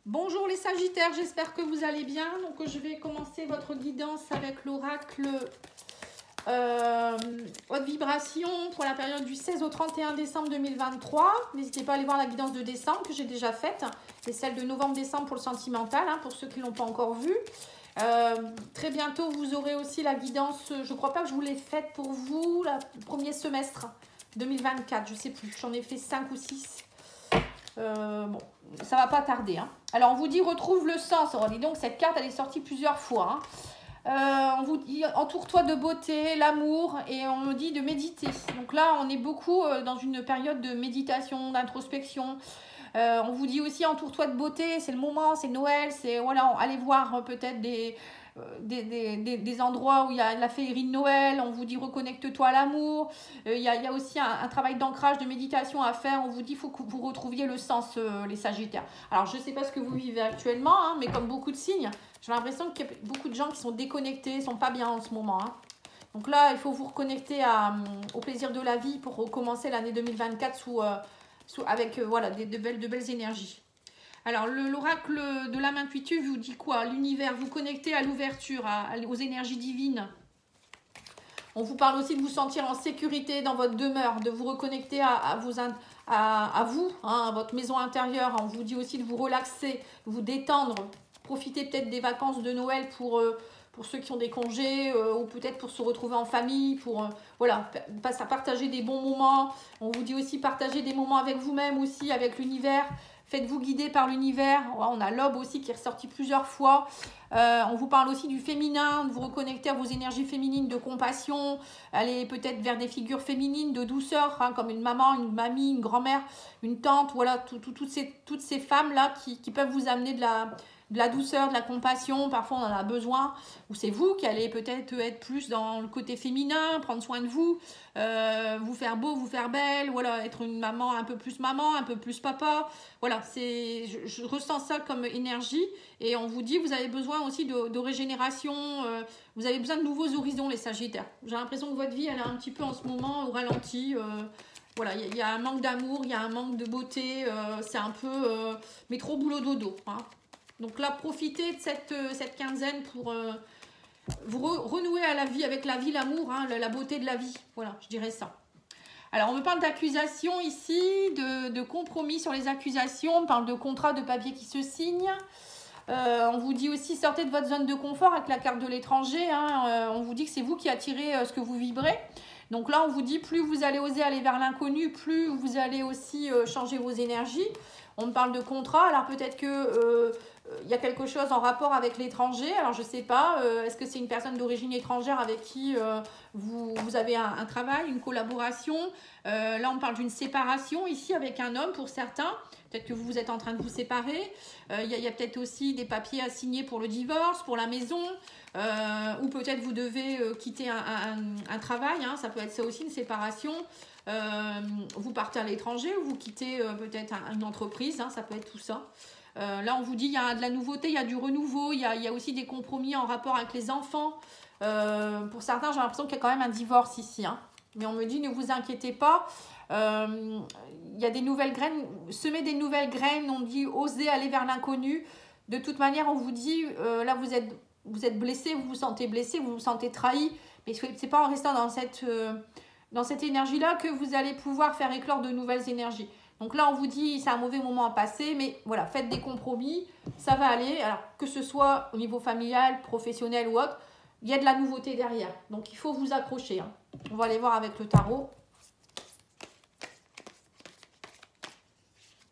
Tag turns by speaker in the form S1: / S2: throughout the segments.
S1: Bonjour les Sagittaires, j'espère que vous allez bien. Donc je vais commencer votre guidance avec l'oracle haute vibration pour la période du 16 au 31 décembre 2023. N'hésitez pas à aller voir la guidance de décembre que j'ai déjà faite et celle de novembre-décembre pour le sentimental, pour ceux qui ne l'ont pas encore vue. Très bientôt vous aurez aussi la guidance, je ne crois pas que je vous l'ai faite pour vous, le premier semestre 2024, je ne sais plus, j'en ai fait 5 ou 6. Bon, ça va pas tarder. Alors, on vous dit retrouve le sens. Alors, dis donc, cette carte, elle est sortie plusieurs fois. On vous dit entoure-toi de beauté, l'amour, et on me dit de méditer. Donc là, on est beaucoup dans une période de méditation, d'introspection. On vous dit aussi entoure-toi de beauté, c'est le moment, c'est Noël, c'est voilà, allez voir peut-être des endroits où il y a la féerie de Noël. On vous dit reconnecte-toi à l'amour. Il y a aussi un travail d'ancrage, de méditation à faire. On vous dit il faut que vous retrouviez le sens, les Sagittaires. Alors je ne sais pas ce que vous vivez actuellement, mais comme beaucoup de signes, j'ai l'impression qu'il y a beaucoup de gens qui sont déconnectés, sont pas bien en ce moment. Donc là, il faut vous reconnecter au plaisir de la vie pour recommencer l'année 2024 avec voilà, de belles énergies. Alors, l'oracle de l'âme intuitive vous dit quoi? L'univers, vous connectez à l'ouverture, aux énergies divines. On vous parle aussi de vous sentir en sécurité dans votre demeure, de vous reconnecter à vous, à votre maison intérieure. On vous dit aussi de vous relaxer, de vous détendre. Profitez peut-être des vacances de Noël pour ceux qui ont des congés ou peut-être pour se retrouver en famille, pour voilà, partager des bons moments. On vous dit aussi partager des moments avec vous-même aussi, avec l'univers. Faites-vous guider par l'univers. On a l'aube aussi qui est ressorti plusieurs fois. On vous parle aussi du féminin, de vous reconnecter à vos énergies féminines de compassion. Aller peut-être vers des figures féminines de douceur, comme une maman, une mamie, une grand-mère, une tante. Voilà, toutes ces femmes-là qui peuvent vous amener de la douceur, de la compassion. Parfois, on en a besoin. Ou c'est vous qui allez peut-être être plus dans le côté féminin, prendre soin de vous, vous faire beau, vous faire belle. Voilà, être une maman, un peu plus papa. Voilà, je ressens ça comme énergie. Et on vous dit, vous avez besoin aussi de régénération. Vous avez besoin de nouveaux horizons, les Sagittaires. J'ai l'impression que votre vie, elle est un petit peu en ce moment au ralenti. Voilà, il y a un manque d'amour, il y a un manque de beauté. C'est un peu métro boulot dodo. Donc là, profitez de cette quinzaine pour vous renouer à la vie, avec la vie, l'amour, la beauté de la vie. Voilà, je dirais ça. Alors, on me parle d'accusations ici, de compromis sur les accusations. On parle de contrats, de papiers qui se signent. On vous dit aussi, sortez de votre zone de confort avec la carte de l'étranger. On vous dit que c'est vous qui attirez ce que vous vibrez. Donc là, on vous dit, plus vous allez oser aller vers l'inconnu, plus vous allez aussi changer vos énergies. On me parle de contrat, alors peut-être que il y a quelque chose en rapport avec l'étranger. Alors je ne sais pas, est-ce que c'est une personne d'origine étrangère avec qui vous avez un travail, une collaboration? Là, on parle d'une séparation ici avec un homme pour certains. Peut-être que vous êtes en train de vous séparer. Il y a peut-être aussi des papiers à signer pour le divorce, pour la maison. Ou peut-être vous devez quitter un travail. Ça peut être ça aussi, une séparation. Vous partez à l'étranger ou vous quittez peut-être une entreprise. Ça peut être tout ça. Là, on vous dit il y a de la nouveauté, il y a du renouveau. Il y a aussi des compromis en rapport avec les enfants. Pour certains, j'ai l'impression qu'il y a quand même un divorce ici. Mais on me dit ne vous inquiétez pas. Il y a des nouvelles graines, semer des nouvelles graines, on dit oser aller vers l'inconnu. De toute manière, on vous dit, là vous êtes blessé, vous vous sentez blessé, vous vous sentez trahi, mais ce n'est pas en restant dans cette énergie-là que vous allez pouvoir faire éclore de nouvelles énergies. Donc là, on vous dit, c'est un mauvais moment à passer, mais voilà, faites des compromis, ça va aller. Alors, que ce soit au niveau familial, professionnel ou autre, il y a de la nouveauté derrière. Donc, il faut vous accrocher. On va aller voir avec le tarot.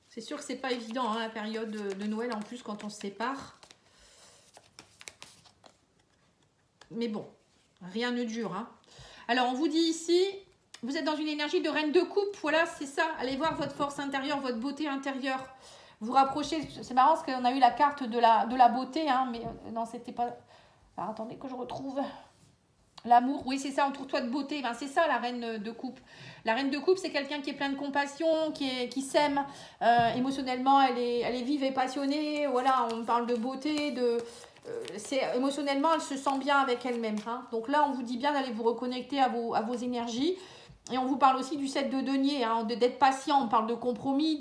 S1: C'est sûr que c'est pas évident, la période de Noël, en plus, quand on se sépare. Mais bon, rien ne dure. Alors, on vous dit ici, vous êtes dans une énergie de reine de coupe. Voilà, c'est ça. Allez voir votre force intérieure, votre beauté intérieure. Vous rapprochez. C'est marrant parce qu'on a eu la carte de la beauté, mais non, c'était pas... Alors, attendez que je retrouve... L'amour, oui, c'est ça, entoure-toi de beauté. C'est ça, la reine de coupe. La reine de coupe, c'est quelqu'un qui est plein de compassion, qui s'aime. Émotionnellement, elle est vive et passionnée. Voilà, on parle de beauté, émotionnellement, elle se sent bien avec elle-même. Donc là, on vous dit bien d'aller vous reconnecter à vos énergies. Et on vous parle aussi du 7 de denier, hein, d'être patient. On parle de compromis,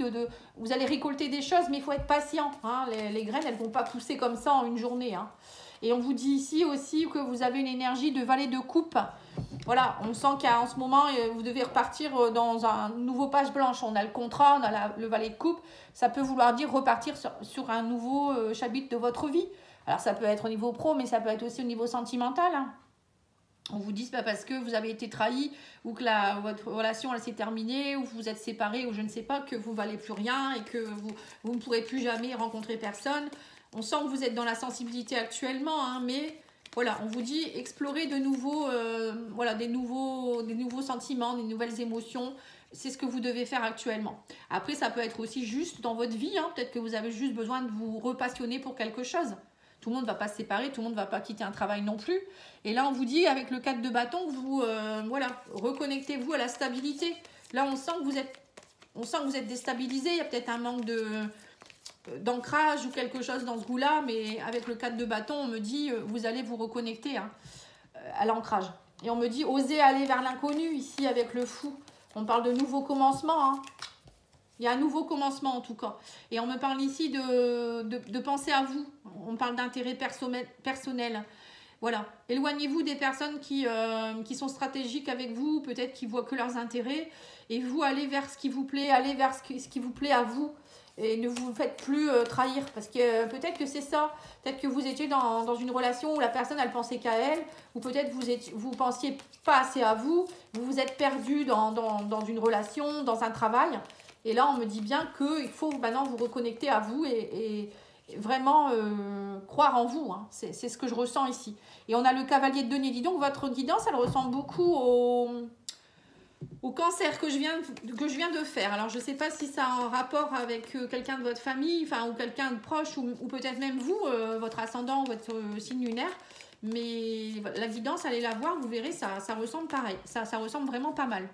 S1: vous allez récolter des choses, mais il faut être patient. Hein. Les graines, elles ne vont pas pousser comme ça en une journée. Hein. Et on vous dit ici aussi que vous avez une énergie de valet de coupe. Voilà, on sent qu'en ce moment, vous devez repartir dans un nouveau page blanche. On a le contrat, on a le valet de coupe. Ça peut vouloir dire repartir sur un nouveau chapitre de votre vie. Alors, ça peut être au niveau pro, mais ça peut être aussi au niveau sentimental. Hein. On vous dit, c'est pas parce que vous avez été trahi ou que votre relation s'est terminée ou que vous êtes séparés ou je ne sais pas, que vous ne valez plus rien et que vous ne pourrez plus jamais rencontrer personne. On sent que vous êtes dans la sensibilité actuellement, hein, mais voilà, on vous dit explorer de nouveau, voilà, des nouveaux sentiments, des nouvelles émotions. C'est ce que vous devez faire actuellement. Après, ça peut être aussi juste dans votre vie. Hein, peut-être que vous avez juste besoin de vous repassionner pour quelque chose. Tout le monde ne va pas se séparer, tout le monde ne va pas quitter un travail non plus. Et là, on vous dit, avec le 4 de bâton, vous, voilà, reconnectez-vous à la stabilité. Là, on sent que vous êtes déstabilisé. Il y a peut-être un manque d'ancrage ou quelque chose dans ce goût-là. Mais avec le 4 de bâton, on me dit, vous allez vous reconnecter hein, à l'ancrage. Et on me dit, osez aller vers l'inconnu ici avec le fou. On parle de nouveau commencement. Hein. Il y a un nouveau commencement en tout cas. Et on me parle ici de penser à vous. On parle d'intérêt personnel. Voilà. Éloignez-vous des personnes qui sont stratégiques avec vous, peut-être qui voient que leurs intérêts. Et vous, allez vers ce qui vous plaît, allez vers ce qui vous plaît à vous. Et ne vous faites plus trahir. Parce que peut-être que c'est ça. Peut-être que vous étiez dans une relation où la personne, elle pensait qu'à elle. Ou peut-être vous pensiez pas assez à vous. Vous vous êtes perdu dans une relation, dans un travail. Et là, on me dit bien qu'il faut maintenant vous reconnecter à vous et vraiment croire en vous. Hein. C'est ce que je ressens ici. Et on a le cavalier de denier. Dis donc, votre guidance, elle ressemble beaucoup au cancer que je viens de faire. Alors, je ne sais pas si ça a un rapport avec quelqu'un de votre famille, enfin, ou quelqu'un de proche, ou peut-être même vous, votre ascendant, votre signe lunaire. Mais la guidance, allez la voir, vous verrez, ça ressemble pareil. Ça ressemble vraiment pas mal.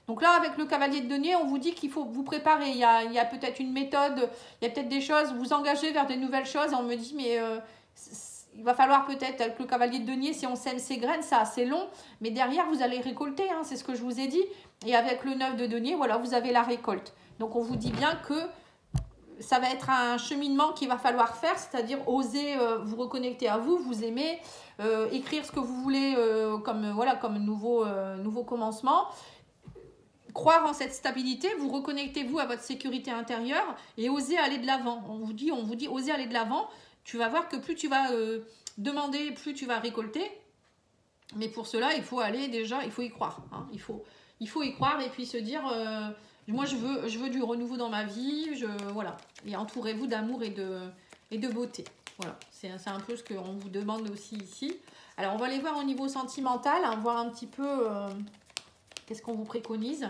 S1: Donc là, avec le cavalier de denier, on vous dit qu'il faut vous préparer. Il y a peut-être une méthode, il y a peut-être des choses, vous engagez vers des nouvelles choses. Et on me dit, mais il va falloir peut-être, avec le cavalier de denier, si on sème ses graines, c'est assez long. Mais derrière, vous allez récolter, hein, c'est ce que je vous ai dit. Et avec le 9 de denier, voilà, vous avez la récolte. Donc on vous dit bien que ça va être un cheminement qu'il va falloir faire, c'est-à-dire oser vous reconnecter à vous, vous aimer, écrire ce que vous voulez comme nouveau commencement. Croire en cette stabilité, vous reconnectez-vous à votre sécurité intérieure et osez aller de l'avant. On vous dit, osez aller de l'avant. Tu vas voir que plus tu vas demander, plus tu vas récolter. Mais pour cela, il faut y croire. Hein. Il faut y croire et puis se dire, moi je veux du renouveau dans ma vie. Voilà. Et entourez-vous d'amour et de beauté. Voilà. C'est un peu ce qu'on vous demande aussi ici. Alors on va aller voir au niveau sentimental, hein, voir un petit peu qu'est-ce qu'on vous préconise.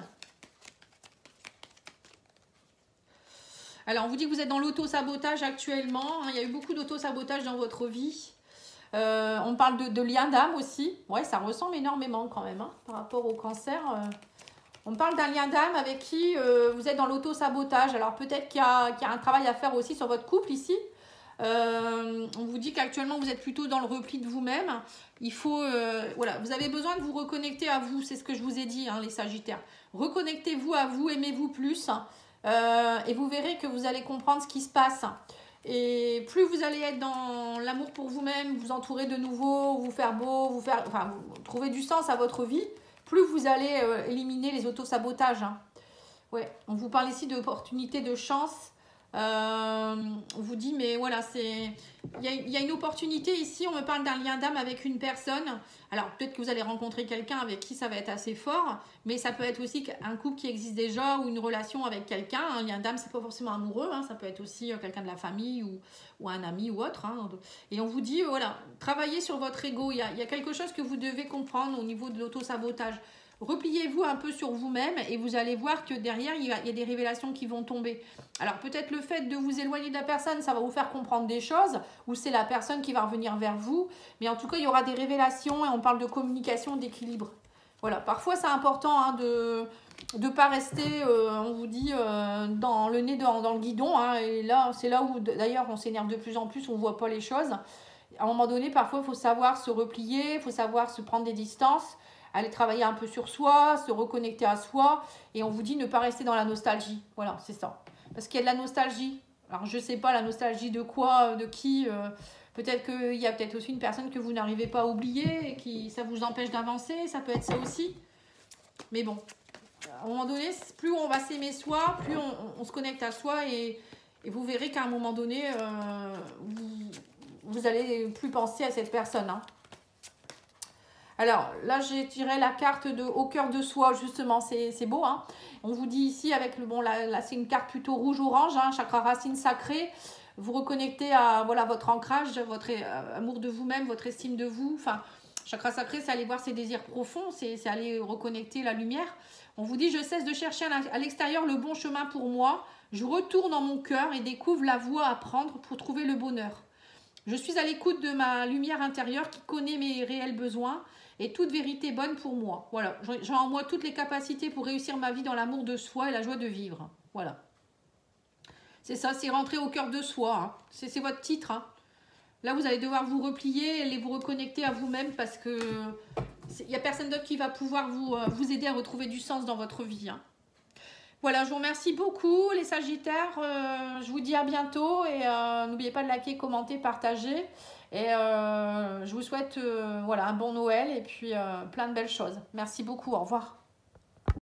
S1: Alors, on vous dit que vous êtes dans l'auto-sabotage actuellement. Hein, il y a eu beaucoup d'auto-sabotage dans votre vie. On parle de lien d'âme aussi. Ouais, ça ressemble énormément quand même hein, par rapport au cancer. On parle d'un lien d'âme avec qui vous êtes dans l'auto-sabotage. Alors, peut-être qu'il y a un travail à faire aussi sur votre couple ici. On vous dit qu'actuellement, vous êtes plutôt dans le repli de vous-même. Il faut, voilà, vous avez besoin de vous reconnecter à vous. C'est ce que je vous ai dit, hein, les Sagittaires. Reconnectez-vous à vous, aimez-vous plus. Et vous verrez que vous allez comprendre ce qui se passe. Et plus vous allez être dans l'amour pour vous-même, vous entourer de nouveau, vous faire beau, trouver du sens à votre vie, plus vous allez éliminer les auto-sabotages. Hein. Ouais, on vous parle ici d'opportunités, de chance. On vous dit, mais voilà, il y a une opportunité ici. On me parle d'un lien d'âme avec une personne. Alors, peut-être que vous allez rencontrer quelqu'un avec qui ça va être assez fort, mais ça peut être aussi un couple qui existe déjà ou une relation avec quelqu'un. Un lien d'âme, c'est pas forcément amoureux, hein, ça peut être aussi quelqu'un de la famille ou un ami ou autre. Hein. Et on vous dit, voilà, travaillez sur votre ego. Il y a quelque chose que vous devez comprendre au niveau de l'auto-sabotage. Repliez-vous un peu sur vous-même et vous allez voir que derrière, il y a des révélations qui vont tomber. Alors, peut-être le fait de vous éloigner de la personne, ça va vous faire comprendre des choses, ou c'est la personne qui va revenir vers vous. Mais en tout cas, il y aura des révélations et on parle de communication, d'équilibre. Voilà, parfois, c'est important hein, de ne pas rester, on vous dit, dans le nez dans le guidon. Hein, et là, c'est là où, d'ailleurs, on s'énerve de plus en plus, on ne voit pas les choses. À un moment donné, parfois, il faut savoir se replier, il faut savoir se prendre des distances. aller travailler un peu sur soi, se reconnecter à soi. Et on vous dit ne pas rester dans la nostalgie. Voilà, c'est ça. Parce qu'il y a de la nostalgie. Alors, je sais pas, la nostalgie de quoi, de qui. Peut-être qu'il y a peut-être aussi une personne que vous n'arrivez pas à oublier et qui ça vous empêche d'avancer. Ça peut être ça aussi. Mais bon, à un moment donné, plus on va s'aimer soi, plus on se connecte à soi et vous verrez qu'à un moment donné, vous allez plus penser à cette personne. Hein. Alors là, j'ai tiré la carte de au cœur de soi, justement, c'est beau. Hein. On vous dit ici, avec le bon, là c'est une carte plutôt rouge-orange, hein, chakra racine sacrée. Vous reconnectez à voilà, votre ancrage, votre amour de vous-même, votre estime de vous. Enfin, chakra sacré, c'est aller voir ses désirs profonds, c'est aller reconnecter la lumière. On vous dit, je cesse de chercher à l'extérieur le bon chemin pour moi. Je retourne dans mon cœur et découvre la voie à prendre pour trouver le bonheur. Je suis à l'écoute de ma lumière intérieure qui connaît mes réels besoins et toute vérité bonne pour moi. Voilà, j'ai en moi toutes les capacités pour réussir ma vie dans l'amour de soi et la joie de vivre. Voilà. C'est ça, c'est rentrer au cœur de soi. Hein. C'est votre titre. Hein. Là, vous allez devoir vous replier et vous reconnecter à vous-même parce que il n'y a personne d'autre qui va pouvoir vous aider à retrouver du sens dans votre vie. Hein. Voilà, je vous remercie beaucoup les Sagittaires. Je vous dis à bientôt et n'oubliez pas de liker, commenter, partager. Et je vous souhaite voilà, un bon Noël et puis plein de belles choses. Merci beaucoup, au revoir.